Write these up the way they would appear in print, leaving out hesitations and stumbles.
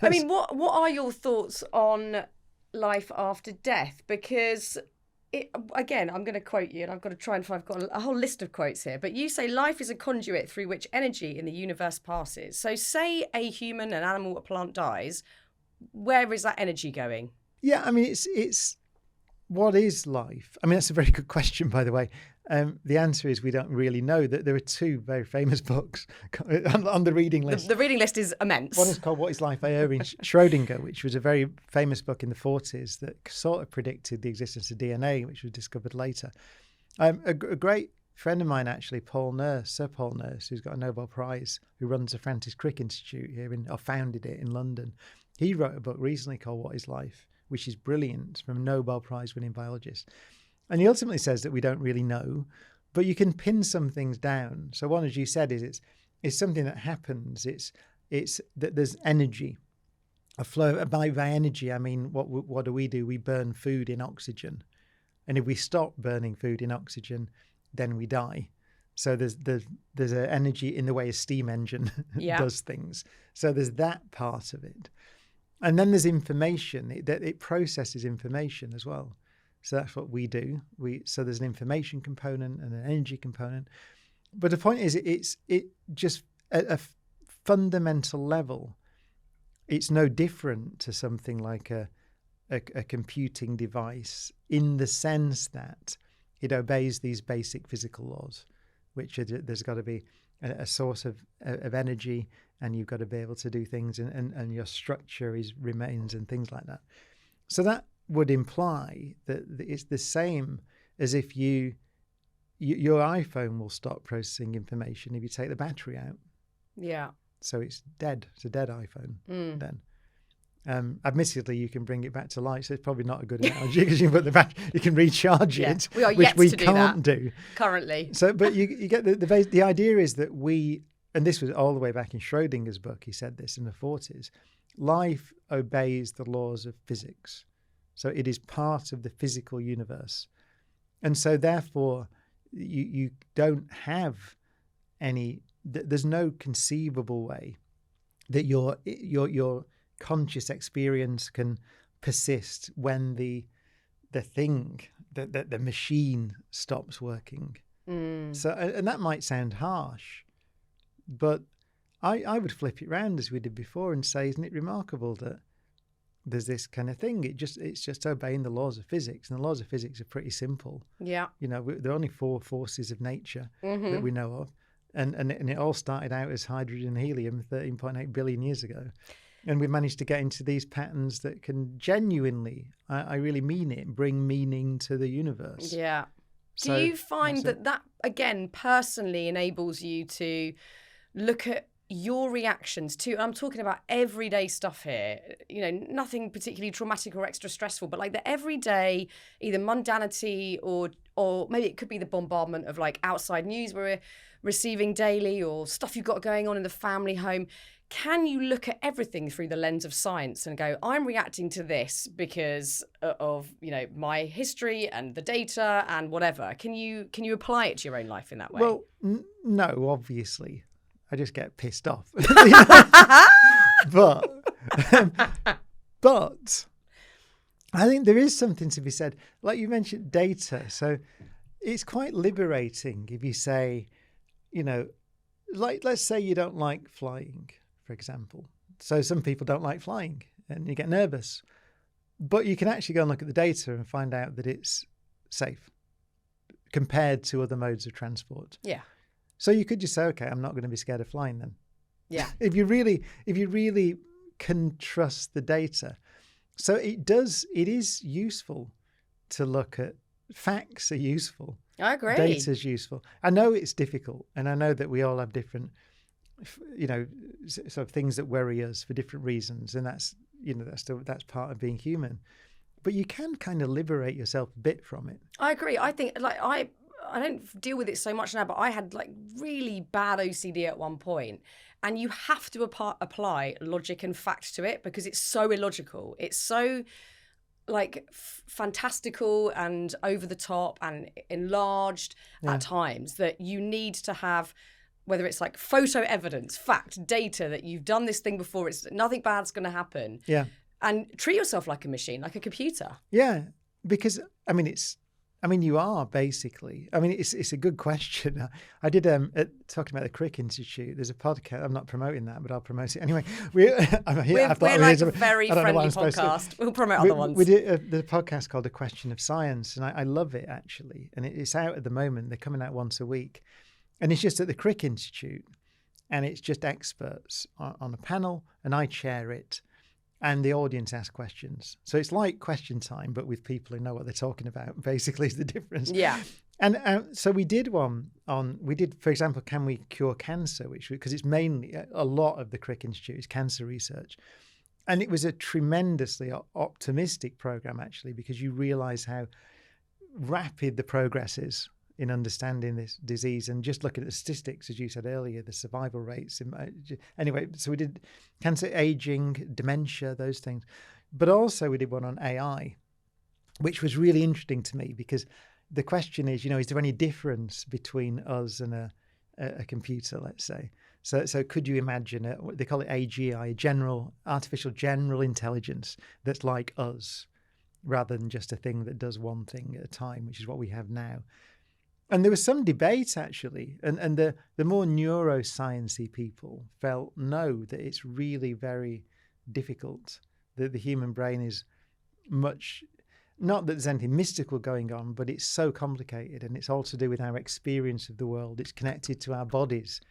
I mean, what are your thoughts on life after death? Because again, I'm going to quote you, and I've got to try and find. I've got a whole list of quotes here. But you say life is a conduit through which energy in the universe passes. So, say a human, an animal, a plant dies. Where is that energy going? Yeah, I mean, it's what is life? I mean, that's a very good question, by the way. The answer is we don't really know. That there are two very famous books on the reading list. The reading list is immense. One is called What is Life by Erwin Schrödinger, which was a very famous book in the 40s that sort of predicted the existence of DNA, which was discovered later. A great friend of mine, actually, Sir Paul Nurse, who's got a Nobel Prize, who runs the Crick Institute here, or founded it in London. He wrote a book recently called What is Life, which is brilliant, from a Nobel Prize winning biologist. And he ultimately says that we don't really know, but you can pin some things down. So one, as you said, is it's something that happens. It's that there's energy, a flow. By energy, I mean, what do? We burn food in oxygen. And if we stop burning food in oxygen, then we die. So there's an energy in the way a steam engine does things. So there's that part of it. And then there's information. It processes information as well. So that's what we do. So there's an information component and an energy component. But the point is, it just at a fundamental level, it's no different to something like a computing device, in the sense that it obeys these basic physical laws, which are, there's got to be a source of energy, and you've got to be able to do things, and your structure remains and things like that. So that would imply that it's the same as if your iPhone will stop processing information if you take the battery out. Yeah. So it's dead. It's a dead iPhone then. Admittedly, you can bring it back to life, so it's probably not a good analogy because you put the back, you can recharge it, we are which yet we to do can't that do currently. So, but you get the idea is that and this was all the way back in Schrödinger's book. He said this in the 40s. Life obeys the laws of physics, so it is part of the physical universe, and so therefore you don't have any. There's no conceivable way that your conscious experience can persist when the thing, the machine stops working. So, and that might sound harsh, but I would flip it round as we did before and say, isn't it remarkable that there's this kind of thing? It's just obeying the laws of physics, and the laws of physics are pretty simple. Yeah, there are only 4 forces of nature that we know of, and it all started out as hydrogen and helium 13.8 billion years ago. And we've managed to get into these patterns that can genuinely, I really mean it, bring meaning to the universe. Yeah. Do you find that again, personally enables you to look at your reactions to, I'm talking about everyday stuff here, nothing particularly traumatic or extra stressful, but like the everyday, either mundanity or maybe it could be the bombardment of like outside news we're receiving daily, or stuff you've got going on in the family home. Can you look at everything through the lens of science and go, I'm reacting to this because of, my history and the data and whatever? Can you apply it to your own life in that way? Well, no, obviously. I just get pissed off. But I think there is something to be said. Like you mentioned data. So it's quite liberating if you say, like, let's say you don't like flying, for example. So some people don't like flying and you get nervous. But you can actually go and look at the data and find out that it's safe compared to other modes of transport. Yeah. So you could just say, okay, I'm not going to be scared of flying then. Yeah. If you really can trust the data. So it is useful to look at facts are useful. I agree. Data is useful. I know it's difficult, and I know that we all have different, sort of things that worry us for different reasons, and that's part of being human. But you can kind of liberate yourself a bit from it. I agree. I think I don't deal with it so much now, but I had like really bad OCD at one point, and you have to apply logic and fact to it because it's so illogical. It's so like fantastical and over the top and enlarged at times that you need to have whether it's like photo evidence, fact, data that you've done this thing before, it's nothing bad's going to happen. Yeah. And treat yourself like a machine, like a computer. Yeah, because you are basically. It's a good question. I did talking about the Crick Institute. There's a podcast. I'm not promoting that, but I'll promote it anyway. We're like a very friendly podcast. We'll promote other ones. We did the podcast called A Question of Science, and I love it actually. And it's out at the moment. They're coming out once a week, and it's just at the Crick Institute, and it's just experts on a panel, and I chair it. And the audience asks questions. So it's like Question Time, but with people who know what they're talking about, basically, is the difference. Yeah. And so we did one for example, can we cure cancer? Because it's mainly, a lot of the Crick Institute is cancer research. And it was a tremendously optimistic program, actually, because you realize how rapid the progress is in understanding this disease, and just looking at the statistics, as you said earlier, the survival rates. Anyway, so we did cancer, aging, dementia, those things. But also we did one on AI, which was really interesting to me, because the question is, is there any difference between us and a computer, let's say? So could you imagine, they call it AGI, artificial general intelligence, that's like us, rather than just a thing that does one thing at a time, which is what we have now. And there was some debate, actually, and the more neuroscience-y people felt that it's really very difficult, that the human brain is much, not that there's anything mystical going on, but it's so complicated, and it's all to do with our experience of the world. It's connected to our bodies.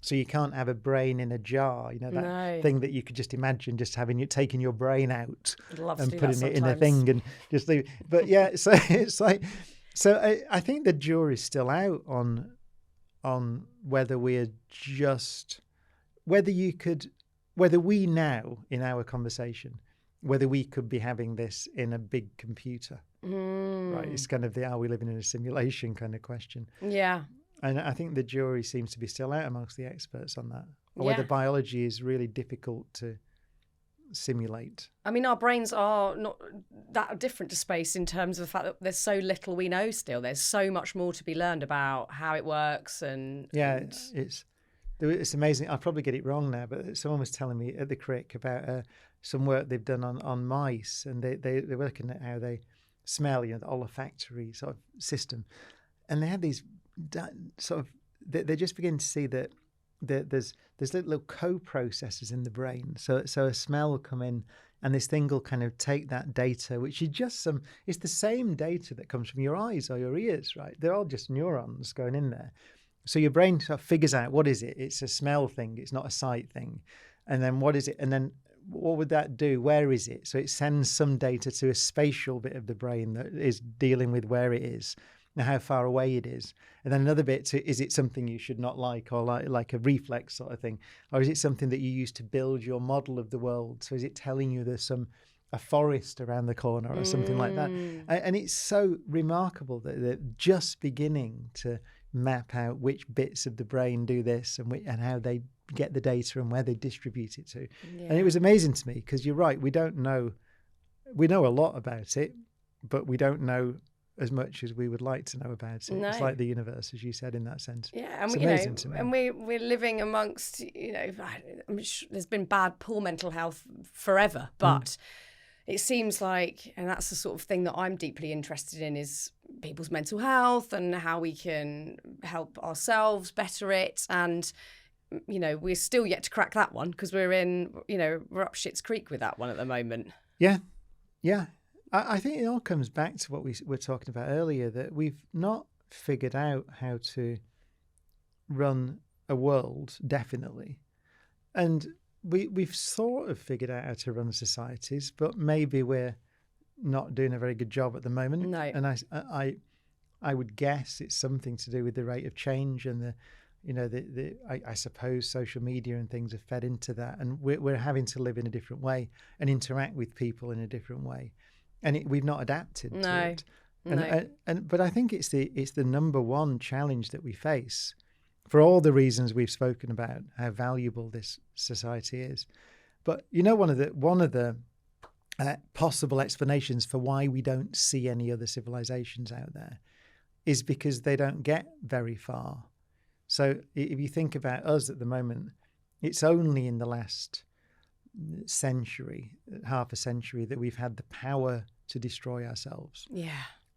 So you can't have a brain in a jar, thing that you could just imagine, just taking your brain out and putting it in a thing and just leave. But yeah, so it's like... So I think the jury's still out on whether we now, in our conversation, whether we could be having this in a big computer. Right? It's kind of are we living in a simulation kind of question. Yeah. And I think the jury seems to be still out amongst the experts on that. Or whether biology is really difficult to simulate. Our brains are not that different to space in terms of the fact that there's so little we know still. There's so much more to be learned about how it works. It's amazing. I'll probably get it wrong now, but someone was telling me at the Crick about some work they've done on mice, and they're looking at how they smell, the olfactory sort of system. And they had these sort of, they just begin to see that there's little co-processors in the brain. So a smell will come in, and this thing will kind of take that data, which is just it's the same data that comes from your eyes or your ears, right? They're all just neurons going in there. So your brain sort of figures out, what is it? It's a smell thing. It's not a sight thing. And then what is it? And then what would that do? Where is it? So it sends some data to a spatial bit of the brain that is dealing with where it is, and how far away it is. And then another bit to, is it something you should not like, or like a reflex sort of thing? Or is it something that you use to build your model of the world? So is it telling you there's a forest around the corner or something like that? And it's so remarkable that they're just beginning to map out which bits of the brain do this and how they get the data and where they distribute it to. Yeah. And it was amazing to me, because you're right, we know a lot about it, but we don't know as much as we would like to know about it. No. It's like the universe, as you said, in that sense. Yeah, and we're living amongst, there's been bad, poor mental health forever, but it seems like, and that's the sort of thing that I'm deeply interested in, is people's mental health and how we can help ourselves better it. And we're still yet to crack that one, because we're up Schitt's Creek with that one at the moment. Yeah. I think it all comes back to what we were talking about earlier, that we've not figured out how to run a world, definitely. And we've sort of figured out how to run societies, but maybe we're not doing a very good job at the moment. No. And I would guess it's something to do with the rate of change and I suppose social media and things have fed into that, and we're having to live in a different way and interact with people in a different way, and we've not adapted to it. But I think it's the number one challenge that we face, for all the reasons we've spoken about, how valuable this society is. But one of the possible explanations for why we don't see any other civilizations out there is because they don't get very far. So if you think about us at the moment, it's only in the last century, half a century, that we've had the power to destroy ourselves. Yeah.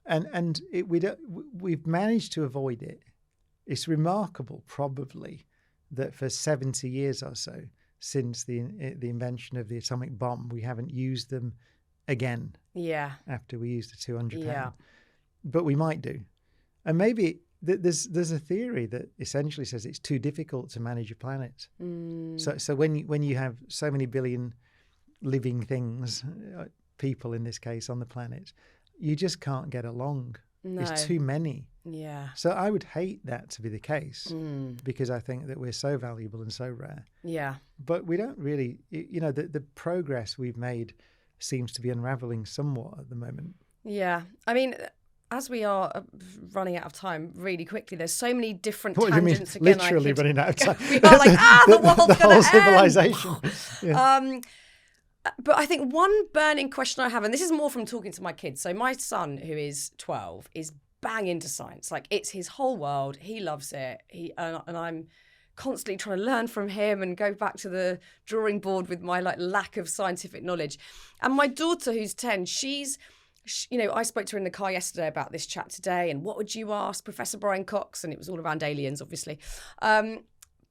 And we've managed to avoid it. It's remarkable, probably, that for 70 years or so, since the invention of the atomic bomb, we haven't used them again. Yeah. After we used the 200 pound. Yeah. But we might do. And maybe there's a theory that essentially says it's too difficult to manage a planet. So when you have so many billion living things, people in this case on the planet, you just can't get along. No. There's too many. Yeah. So I would hate that to be the case, because I think that we're so valuable and so rare. Yeah. But we don't really, the progress we've made seems to be unraveling somewhat at the moment. Yeah. I mean, as we are running out of time really quickly, there's so many different What tangents. do you mean, again, literally running out of time? We are like, the world's the going whole to end. civilization. Yeah. But I think one burning question I have, and this is more from talking to my kids. So my son, who is 12, is bang into science. Like, it's his whole world. He loves it. And I'm constantly trying to learn from him and go back to the drawing board with my lack of scientific knowledge. And my daughter, who's 10, I spoke to her in the car yesterday about this chat today, and what would you ask Professor Brian Cox? And it was all around aliens, obviously.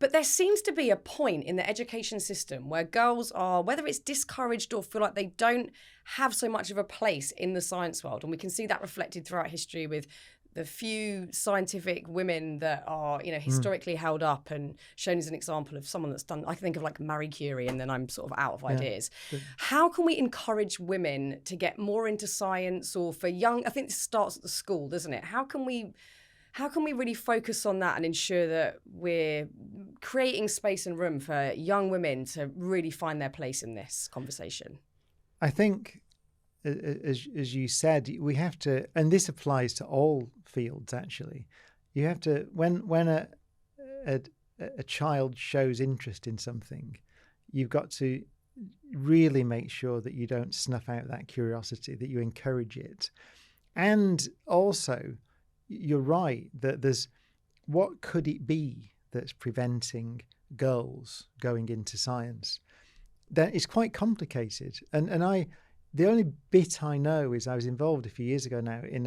But there seems to be a point in the education system where girls are, whether it's discouraged or feel like they don't have so much of a place in the science world. And we can see that reflected throughout history with the few scientific women that are, historically held up and shown as an example of someone that's done, I think of like Marie Curie, and then I'm sort of out of ideas. How can we encourage women to get more into science, or for young, I think this starts at the school, doesn't it? How can we really focus on that and ensure that we're creating space and room for young women to really find their place in this conversation? I think, as you said, we have to, and this applies to all fields actually, you have to, when a child shows interest in something, you've got to really make sure that you don't snuff out that curiosity, that you encourage it. And also, you're right that there's, what could it be that's preventing girls going into science? That is quite complicated. And the only bit I know is I was involved a few years ago now in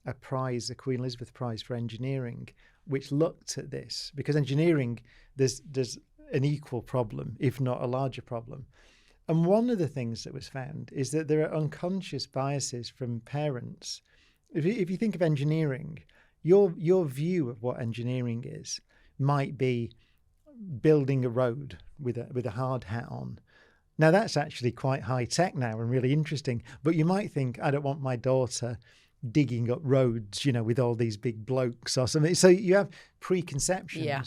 a prize, the Queen Elizabeth Prize for Engineering, which looked at this, because engineering, there's an equal problem, if not a larger problem. And one of the things that was found is that there are unconscious biases from parents. If you think of engineering, your view of what engineering is might be building a road with a hard hat on. Now, that's actually quite high tech now and really interesting. But you might think, I don't want my daughter digging up roads, with all these big blokes or something. So you have preconceptions. Yeah.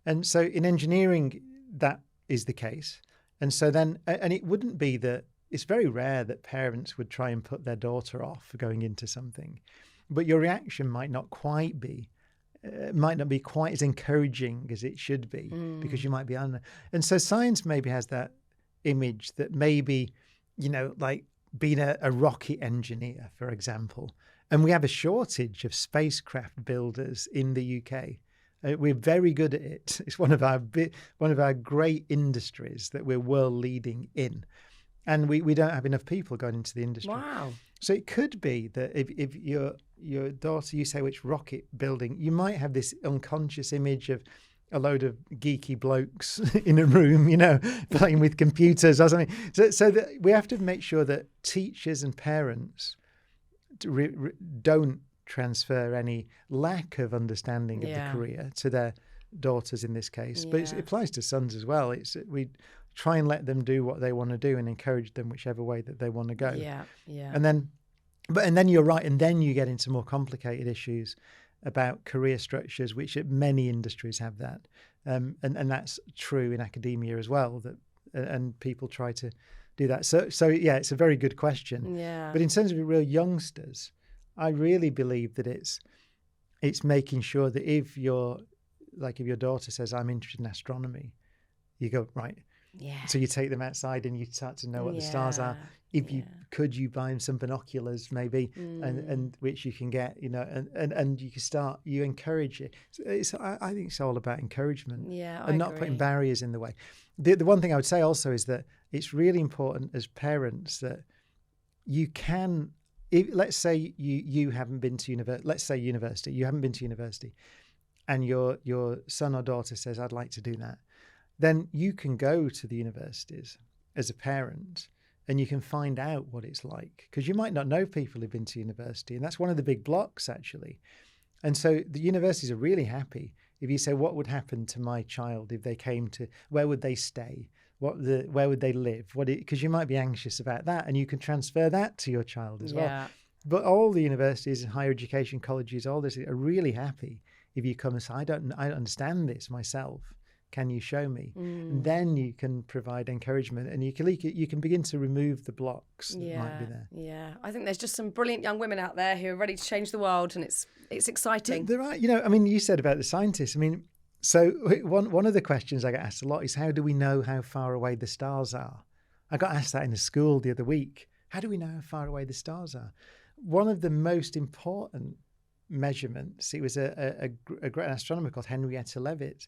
And so in engineering, that is the case. And so then, and it wouldn't be that, it's very rare that parents would try and put their daughter off for going into something. But your reaction might not quite be quite as encouraging as it should be, because you might be under. And so science maybe has that image that maybe, like being a rocket engineer, for example. And we have a shortage of spacecraft builders in the UK. We're very good at it. It's one of our great industries that we're world leading in. And we don't have enough people going into the industry. Wow. So it could be that if your daughter, you say which rocket building, you might have this unconscious image of a load of geeky blokes in a room, playing with computers or something. So that we have to make sure that teachers and parents don't transfer any lack of understanding of the career to their daughters in this case. Yeah. But it applies to sons as well. We try and let them do what they want to do and encourage them whichever way that they want to go. Yeah, yeah. And then you're right, and then you get into more complicated issues about career structures, which many industries have that, and that's true in academia as well. And people try to do that. So yeah, it's a very good question. Yeah. But in terms of real youngsters, I really believe that it's making sure that if your daughter says, I'm interested in astronomy, you go, right, Yeah. So you take them outside and you start to know what the stars are. If you could, you buy them some binoculars maybe, and which you can get, and you can start. You encourage it. I think it's all about encouragement, and not putting barriers in the way. The one thing I would say also is that it's really important as parents that you can. Let's say you haven't been to university. Let's say university. You haven't been to university, and your son or daughter says, "I'd like to do that." Then you can go to the universities as a parent and you can find out what it's like, because you might not know people who've been to university, and that's one of the big blocks actually. And so the universities are really happy if you say, what would happen to my child if they came to, where would they stay? Where would they live? Because you might be anxious about that, and you can transfer that to your child as well. But all the universities and higher education colleges, all this, are really happy if you come and say, I don't understand this myself. Can you show me? And then you can provide encouragement, and you can begin to remove the blocks that might be there. Yeah, I think there's just some brilliant young women out there who are ready to change the world, and it's exciting. There are, you said about the scientists. So one of the questions I get asked a lot is, how do we know how far away the stars are? I got asked that in a school the other week. How do we know how far away the stars are? One of the most important measurements, it was a great astronomer called Henrietta Leavitt,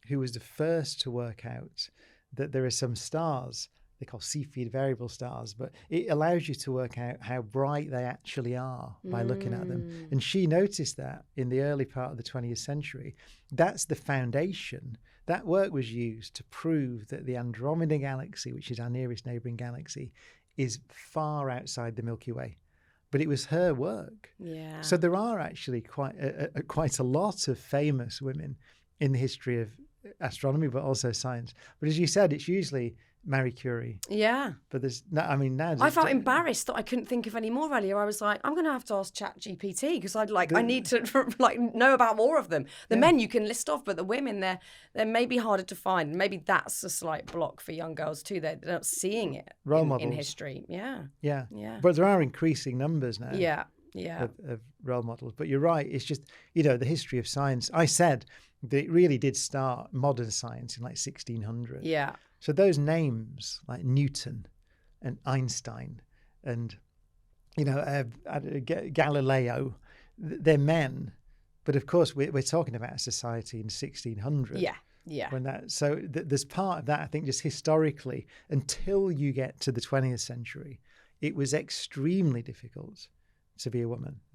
who was the first to work out that there are some stars, they call Cepheid variable stars, but it allows you to work out how bright they actually are by looking at them. And she noticed that in the early part of the 20th century. That's the foundation. That work was used to prove that the Andromeda galaxy, which is our nearest neighbouring galaxy, is far outside the Milky Way. But it was her work. Yeah. So there are actually quite a lot of famous women in the history of astronomy, but also science. But as you said, it's usually Marie Curie. Yeah. But there's now I felt embarrassed that I couldn't think of any more earlier. I was like, I'm going to have to ask ChatGPT, because I need to know about more of them. The men you can list off, but the women, they're maybe harder to find. Maybe that's a slight block for young girls too. They're not seeing it in history. Yeah. But there are increasing numbers now. Yeah. Of role models. But you're right. It's just, the history of science. I said that it really did start modern science in 1600. Yeah. So those names like Newton and Einstein and, Galileo, they're men. But of course, we're talking about a society in 1600. Yeah. So there's part of that, I think, just historically, until you get to the 20th century, it was extremely difficult to be a woman.